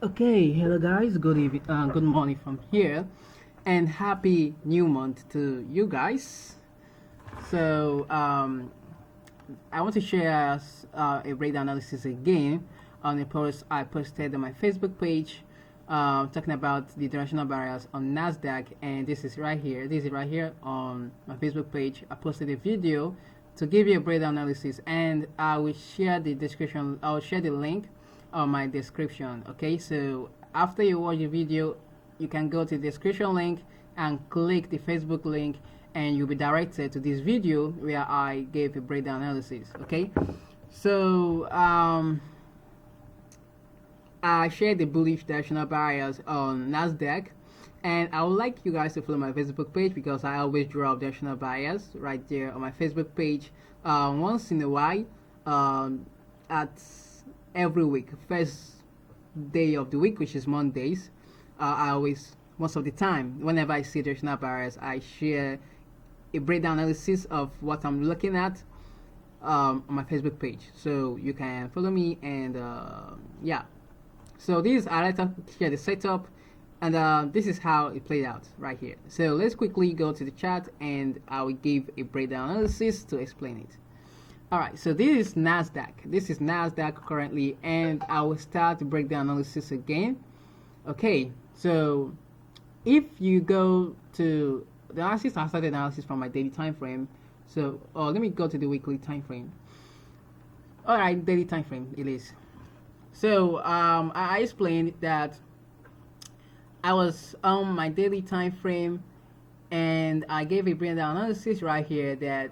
Okay, hello guys. Good evening, good morning from here, and happy new month to you guys. So, I want to share a rate analysis again on a post I posted on my Facebook page, talking about the directional barriers on Nasdaq, and this is right here. This is right here on my Facebook page. I posted a video to give you a breakdown analysis, and I will share the description. I will share the link on my description. Okay, so after you watch the video, you can go to the description link and click the Facebook link, and you'll be directed to this video where I gave a breakdown analysis. Okay, so I share the bullish directional barriers on Nasdaq, and I would like you guys to follow my Facebook page because I always draw up directional barriers right there on my Facebook page once in a while, at every week, first day of the week, which is Mondays. I always, most of the time, whenever I see directional barriers, I share a breakdown analysis of what I'm looking at on my Facebook page. So you can follow me, and yeah. So this I like to share the setup, and this is how it played out right here. So let's quickly go to the chart, and I will give a breakdown analysis to explain it. Alright, so this is Nasdaq. This is Nasdaq currently, and I will start the breakdown analysis again. Okay, so if you go to the analysis, I started analysis from my daily time frame. So let me go to the weekly time frame. Alright, daily time frame it is. So I explained that I was on my daily time frame, and I gave a breakdown analysis right here that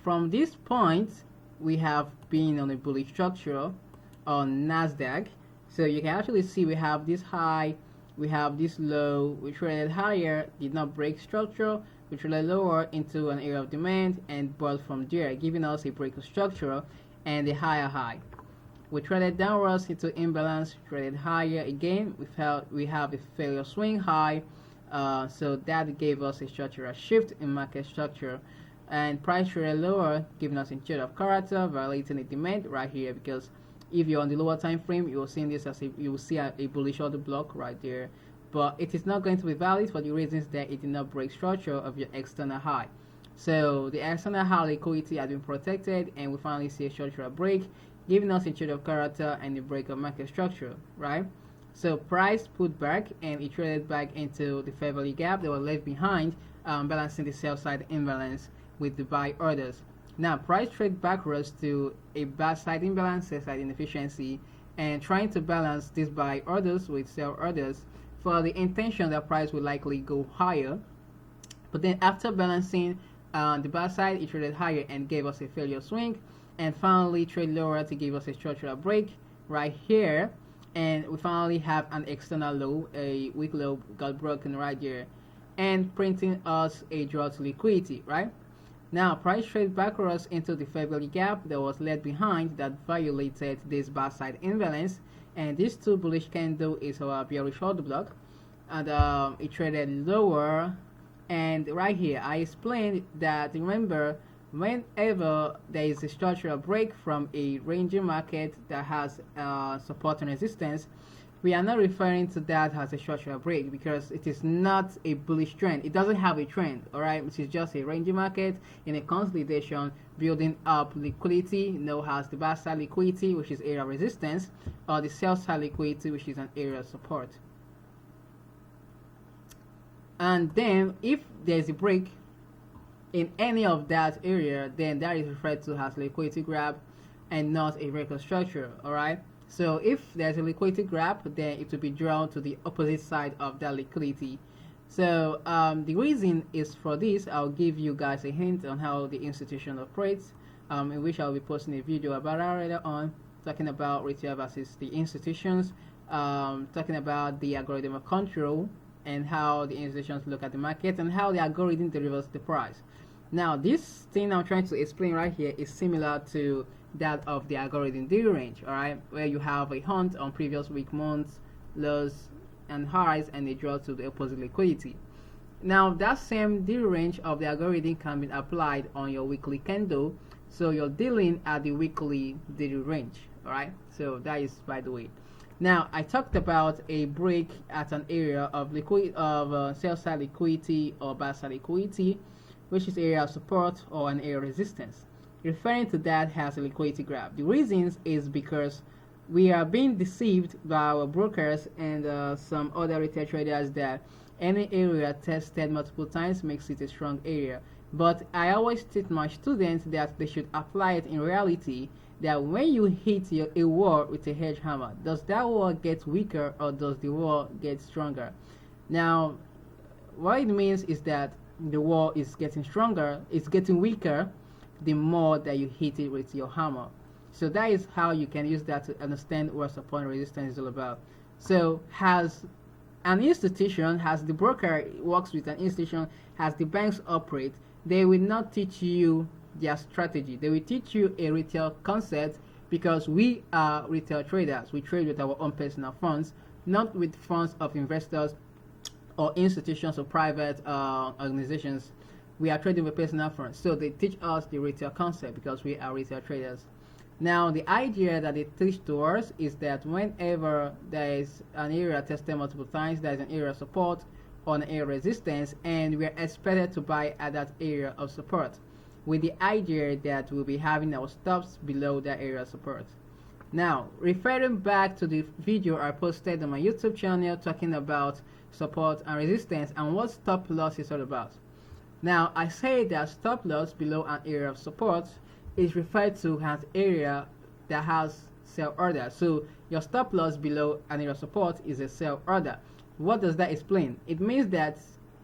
from this point we have been on a bullish structure on Nasdaq. So you can actually see we have this high, we have this low, we traded higher, did not break structure, we traded lower into an area of demand and bought from there, giving us a break of structure and a higher high. We traded downwards into imbalance, traded higher again, we have a failure swing high, so that gave us a structural shift in market structure, and price traded lower, giving us a change of character, violating the demand right here, because if you're on the lower time frame, you will see this as you will see a bullish order block right there, but it is not going to be valid for the reasons that it did not break structure of your external high. So the external high liquidity has been protected, and we finally see a structural break, giving us a change of character and a break of market structure, right? So price put back, and it traded back into the fair value gap that was left behind, balancing the sell side imbalance with the buy orders. Now price trade backwards to a buy side imbalance, sell side inefficiency, and trying to balance these buy orders with sell orders for the intention that price will likely go higher. But then after balancing the buy side, it traded higher and gave us a failure swing, and finally trade lower to give us a structural break right here, and we finally have an external low, a weak low got broken right here, and printing us a draw to liquidity, right? Now price trade backwards into the fair value gap that was left behind that violated this buy side imbalance, and this two bullish candle is our bearish order block, and it traded lower. And right here I explained that, remember, whenever there is a structural break from a ranging market that has support and resistance, we are not referring to that as a structural break because it is not a bullish trend. It doesn't have a trend, all right? It is just a ranging market in a consolidation, building up liquidity, known as the buy side liquidity, which is area of resistance, or the sell side liquidity, which is an area of support. And then if there's a break in any of that area, then that is referred to as liquidity grab and not a record structure, all right? So if there's a liquidity grab, then it will be drawn to the opposite side of that liquidity. So the reason is for this, I'll give you guys a hint on how the institution operates, in which I'll be posting a video about that later on, talking about retail versus the institutions, talking about the algorithm of control, and how the institutions look at the market, and how the algorithm delivers the price. Now this thing I'm trying to explain right here is similar to that of the algorithm daily range, alright, where you have a hunt on previous week, months, lows and highs, and a draw to the opposite liquidity. Now that same daily range of the algorithm can be applied on your weekly candle, so you're dealing at the weekly daily range, alright? So that is by the way. Now, I talked about a break at an area of sell side liquidity or buy side liquidity, which is area of support or an area of resistance. Referring to that as a liquidity graph. The reasons is because we are being deceived by our brokers and some other retail traders that any area tested multiple times makes it a strong area. But I always teach my students that they should apply it in reality, that when you hit a wall with a hedge hammer, does that wall get weaker or does the wall get stronger? Now, what it means is that the wall is getting stronger, it's getting weaker the more that you hit it with your hammer. So that is how you can use that to understand what support and resistance is all about. So has an institution, has the broker works with an institution, has the banks operate, they will not teach you their strategy. They will teach you a retail concept, because we are retail traders. We trade with our own personal funds, not with funds of investors or institutions or private organizations. We are trading with personal funds. So they teach us the retail concept because we are retail traders. Now, the idea that they teach to us is that whenever there is an area tested multiple times, there is an area of support or an area of resistance, and we are expected to buy at that area of support, with the idea that we'll be having our stops below that area of support. Now, referring back to the video I posted on my YouTube channel talking about support and resistance and what stop loss is all about. Now, I say that stop loss below an area of support is referred to as area that has sell order. So your stop loss below an area of support is a sell order. What does that explain? It means that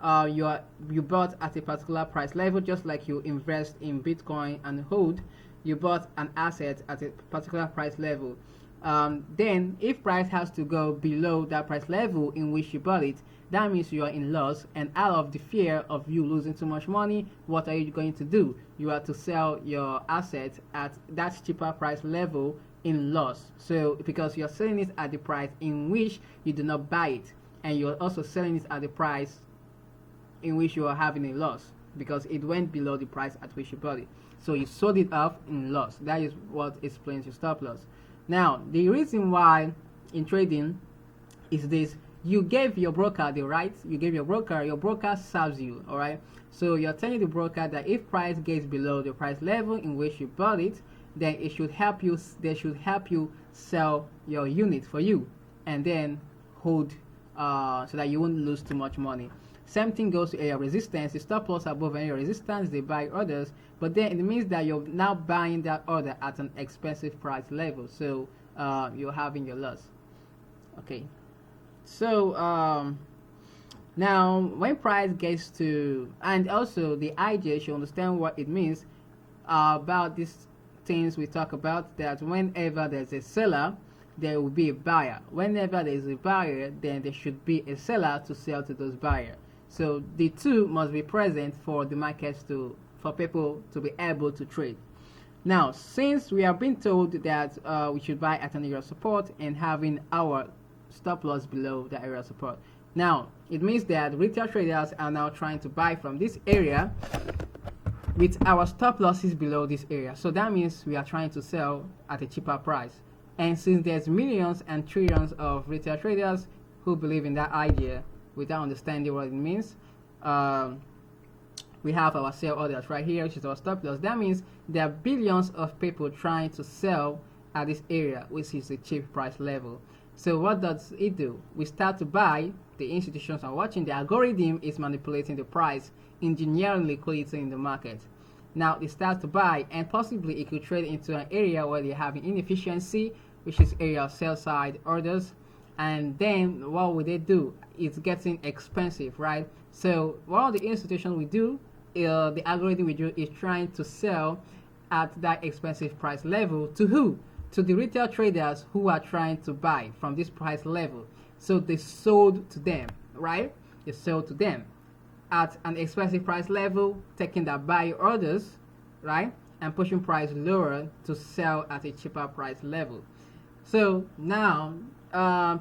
you bought at a particular price level, just like you invest in Bitcoin and hold. You bought an asset at a particular price level. Then if price has to go below that price level in which you bought it, that means you are in loss, and out of the fear of you losing too much money, what are you going to do? You are to sell your asset at that cheaper price level in loss. So because you're selling it at the price in which you do not buy it, and you're also selling it at the price in which you are having a loss because it went below the price at which you bought it. So you sold it off in loss. That is what explains your stop loss. Now, the reason why in trading is this: you gave your broker the right, your broker serves you, all right? So you're telling the broker that if price gets below the price level in which you bought it, then it should help you, they should help you sell your unit for you and then hold so that you won't lose too much money. Same thing goes to area resistance. The stop loss above area resistance, they buy orders, but then it means that you're now buying that order at an expensive price level, so you're having your loss. Okay, so now when price gets to, and also the idea should understand what it means about these things we talk about, that whenever there's a seller, there will be a buyer. Whenever there is a buyer, then there should be a seller to sell to those buyers. So the two must be present for the markets for people to be able to trade. Now, since we have been told that we should buy at an area of support and having our stop loss below the area of support, now it means that retail traders are now trying to buy from this area with our stop losses below this area. So that means we are trying to sell at a cheaper price. And since there's millions and trillions of retail traders who believe in that idea without understanding what it means, we have our sell orders right here, which is our stop loss. That means there are billions of people trying to sell at this area, which is a cheap price level. So what does it do? We start to buy, the institutions are watching, the algorithm is manipulating the price, engineering liquidity in the market. Now it starts to buy, and possibly it could trade into an area where they're having inefficiency, which is area of sell side orders. And then what would they do? It's getting expensive, right? So what the institution will do, the algorithm will do, is trying to sell at that expensive price level to who? To the retail traders who are trying to buy from this price level. So they sold to them, right? They sold to them at an expensive price level, taking their buy orders, right? And pushing price lower to sell at a cheaper price level. So now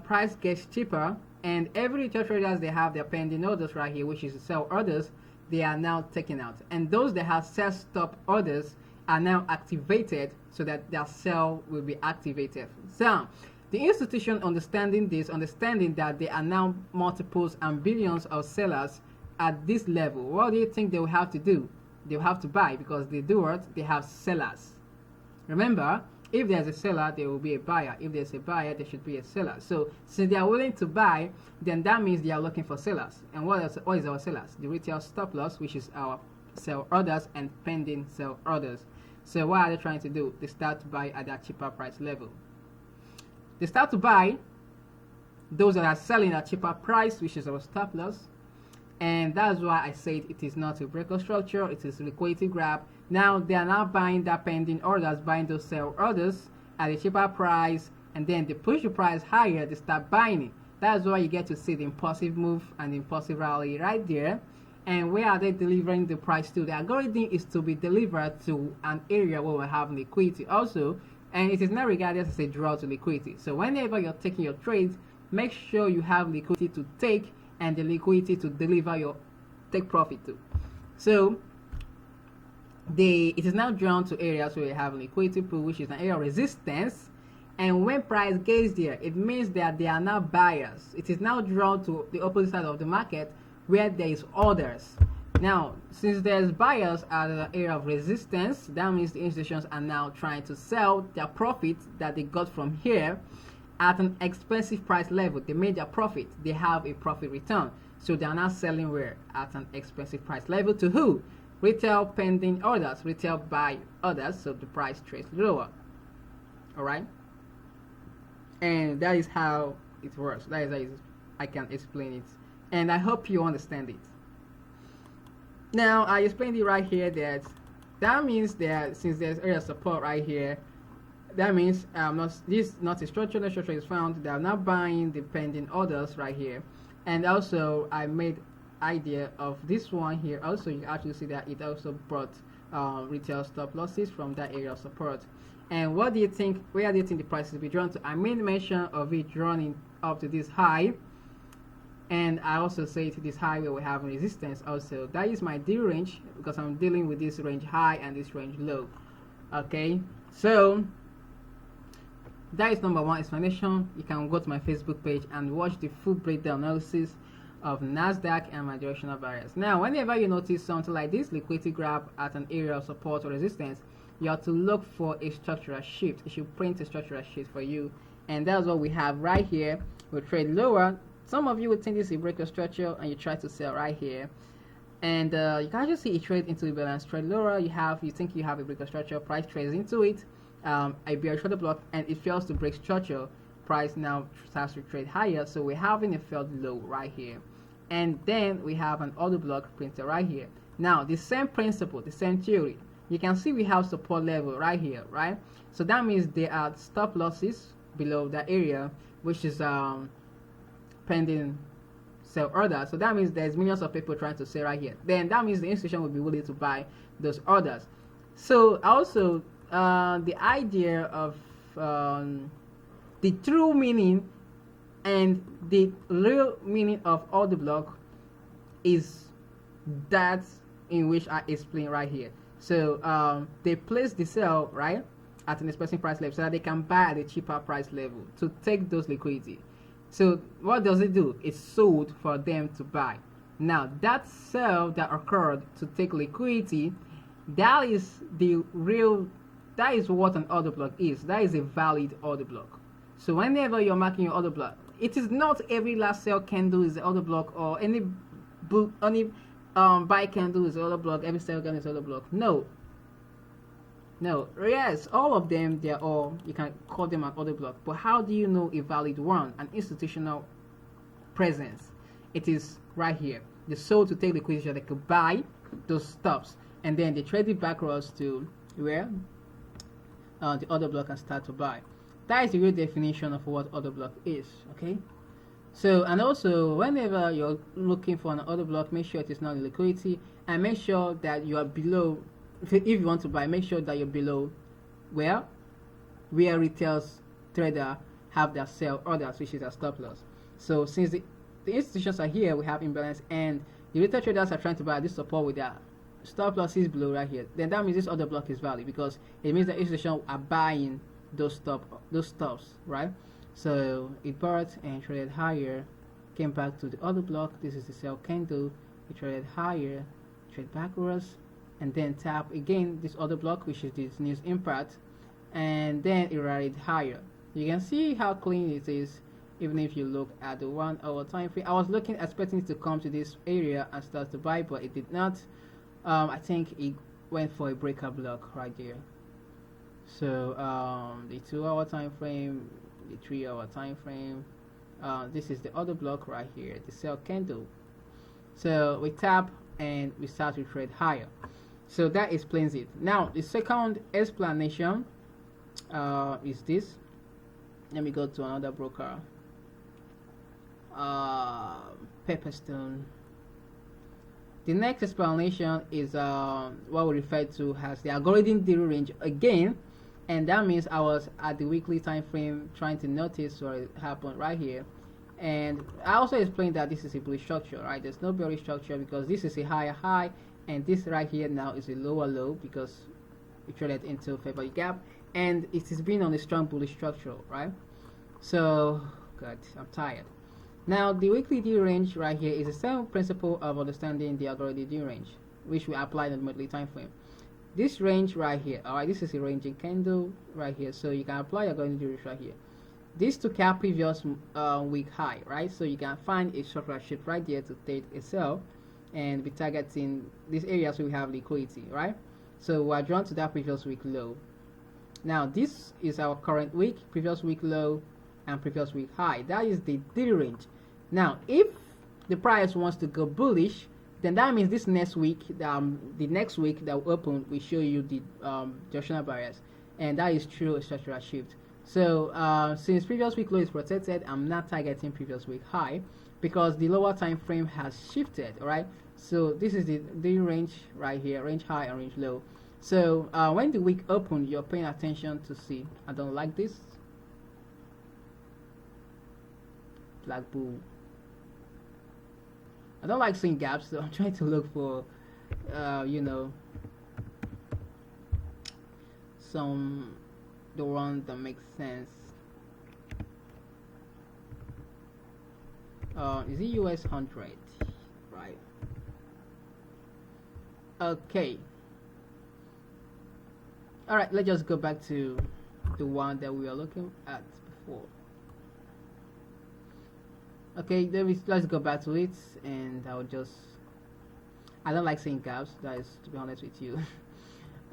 price gets cheaper, and every retail traders, they have their pending orders right here, which is the sell orders. They are now taken out, and those that have sell stop orders are now activated so that their sell will be activated. So The institution understanding this, understanding that there are now multiples and billions of sellers at this level, what do you think they will have to do? They will have to buy, because they do what? They have sellers. Remember, if there's a seller, there will be a buyer. If there's a buyer, there should be a seller. So since they are willing to buy, then that means they are looking for sellers. And what is our sellers? The retail stop loss, which is our sell orders and pending sell orders. So what are they trying to do? They start to buy at that cheaper price level. They start to buy those that are selling at cheaper price, which is our stop loss. And that's why I said it is not a breakout structure, it is a liquidity grab. Now they are now buying that pending orders, buying those sell orders at a cheaper price, and then they push the price higher, they start buying it. That's why you get to see the impulsive move and the impulsive rally right there. And where are they delivering the price to? The algorithm is to be delivered to an area where we have liquidity also, and it is not regarded as a draw to liquidity. So whenever you're taking your trades, make sure you have liquidity to take and the liquidity to deliver your take profit to. So it is now drawn to areas where you have liquidity pool, which is an area of resistance. And when price gets there, it means that they are now buyers. It is now drawn to the opposite side of the market where there is orders. Now, since there's buyers at the area of resistance, that means the institutions are now trying to sell their profit that they got from here at an expensive price level. They made their profit. They have a profit return. So they are now selling where? At an expensive price level to who? Retail pending orders, retail buy orders, so the price trades lower. Alright? And that is how it works. That is how I can explain it. And I hope you understand it. Now, I explained it right here that means that since there's area support right here, that means not a structure, no structure is found. They are now buying the pending orders right here. And also, I made idea of this one here. Also, you actually see that it also brought retail stop losses from that area of support. And what do you think? Where do you think the price will be drawn to? I made mention of it drawing up to this high, and I also say to this high where we have resistance. Also, that is my deal range because I'm dealing with this range high and this range low. Okay, so that is number one explanation. You can go to my Facebook page and watch the full breakdown analysis of Nasdaq and my directional barriers. Now, whenever you notice something like this liquidity grab at an area of support or resistance, you have to look for a structural shift. It should print a structural shift for you, and that's what we have right here. We'll trade lower. Some of you would think this is a breaker structure, and you try to sell right here, and you can just see it trade into a balance trade lower. You think you have a breaker structure, price trades into it, a bearish order block, and it fails to break structure. Price now starts to trade higher, so we're having a failed low right here, and then we have an order block printed right here. Now, the same principle, the same theory. You can see we have support level right here, right? So that means there are stop losses below that area, which is pending sell order. So that means there's millions of people trying to sell right here. Then that means the institution will be willing to buy those orders. So also the idea of the true meaning and the real meaning of order block is that in which I explain right here. So they place the sell right at an expensive price level so that they can buy at a cheaper price level to take those liquidity. So what does it do? It's sold for them to buy. Now that sell that occurred to take liquidity, that is what an order block is. That is a valid order block. So whenever you're marking your order block, it is not every last sell candle is the order block, or any buy candle is order block, every sell candle is order block. No, yes, all of them, they're all, you can call them an order block, but how do you know a valid one? An institutional presence. It is right here. They sold to take liquidity so they could buy those stops, and then they trade it backwards to where the order block can start to buy. That is the real definition of what order block is. Okay, so, and also whenever you're looking for an order block, make sure it is not in liquidity, and make sure that you are below. If you want to buy, make sure that you're below where retail trader have their sell orders, which is a stop loss. So since the institutions are here, we have imbalance, and the retail traders are trying to buy this support with their stop losses below right here. Then that means this order block is valid because it means the institutions are buying those stops, right? So it bought and traded higher, came back to the other block. This is the sell candle. It traded higher, trade backwards, and then tap again this other block, which is this news impact, and then it rallied higher. You can see how clean it is even if you look at the 1 hour time frame. I was expecting it to come to this area and start to buy, but it did not. I think it went for a breaker block right there. So the 2 hour time frame, the 3 hour time frame, this is the other block right here, the sell candle. So we tap and we start to trade higher. So that explains it. Now the second explanation is this. Let me go to another broker. Pepperstone. The next explanation is what we refer to as the algorithm daily range again, and that means I was at the weekly time frame trying to notice what happened right here. And I also explained that this is a bullish structure, right? There's no bearish structure because this is a higher high, and this right here now is a lower low because we traded into a favorable gap, and it has been on a strong bullish structure, right? So, God, I'm tired. Now, the weekly D range right here is the same principle of understanding the algorithm D range, which we applied on the monthly time frame. This range right here, alright, this is a ranging candle right here, so you can apply your algorithm D range right here. This took our previous week high, right? So you can find a structural shift right there to take a sell and be targeting these areas where we have liquidity, right? So we are drawn to that previous week low. Now this is our current week, previous week low and previous week high. That is the D range. Now if the price wants to go bullish, then that means this next week, the next week that will open, we show you the directional barriers, and that is true a structural shift. So since previous week low is protected, I'm not targeting previous week high because the lower time frame has shifted. All right, so this is the range right here, range high and range low. So when the week open, you're paying attention to see. I don't like this black bull. I don't like seeing gaps, so I'm trying to look for you know, the one that makes sense. Is it US 100? Right. Okay. Alright, let's just go back to the one that we were looking at before. Okay, let's go back to it, and I don't like seeing gaps, guys, to be honest with you.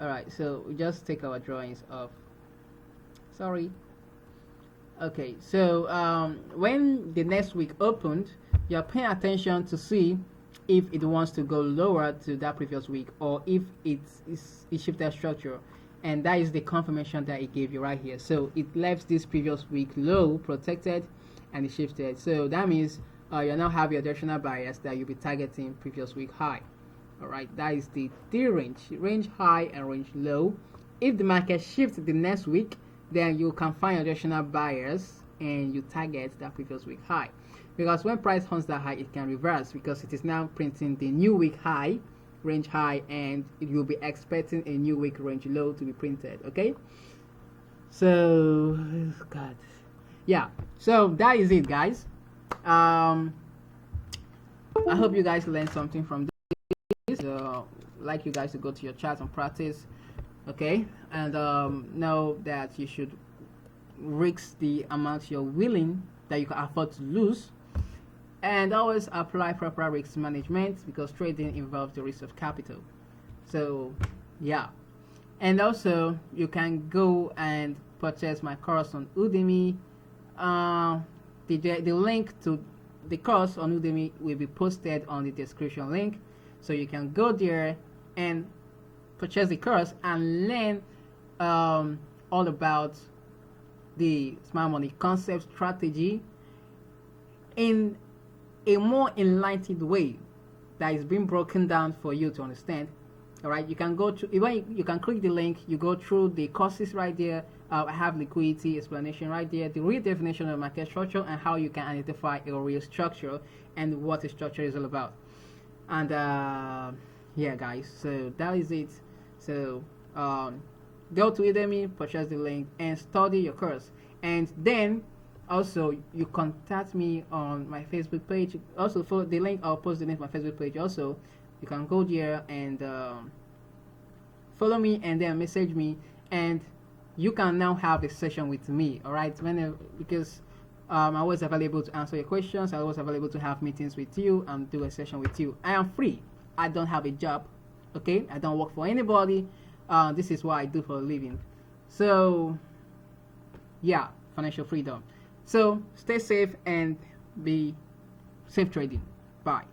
Alright, so we just take our drawings off. Sorry. Okay, so when the next week opened, you're paying attention to see if it wants to go lower to that previous week or if it shifted structure, and that is the confirmation that it gave you right here. So it left this previous week low protected and it shifted. So that means you now have your directional bias that you'll be targeting previous week high. Alright, that is the D range, range high and range low. If the market shifts the next week, then you can find your directional bias and you target that previous week high. Because when price hunts that high, it can reverse because it is now printing the new week high, range high, and it will be expecting a new week range low to be printed. Okay, so God, yeah, so that is it, guys. I hope you guys learned something from this. Like you guys to go to your chart and practice, okay, and know that you should risk the amount you're willing that you can afford to lose, and always apply proper risk management because trading involves the risk of capital. So yeah, and also you can go and purchase my course on Udemy. The link to the course on Udemy will be posted on the description link, so you can go there and purchase the course and learn all about the smart money concept strategy in a more enlightened way that is being broken down for you to understand. All right, you can go to, even you can click the link, you go through the courses right there. I have liquidity explanation right there, the real definition of market structure, and how you can identify a real structure and what a structure is all about. And yeah, guys, so that is it. So go to Udemy, purchase the link, and study your course. And then Also, you contact me on my Facebook page. Also, follow the link. I'll post the link to my Facebook page. Also, you can go there and follow me and then message me, and you can now have a session with me. All right, whenever, because I'm always available to answer your questions. I'm always available to have meetings with you and do a session with you. I am free. I don't have a job. Okay, I don't work for anybody. This is what I do for a living. So, yeah, financial freedom. So stay safe and be safe trading. Bye.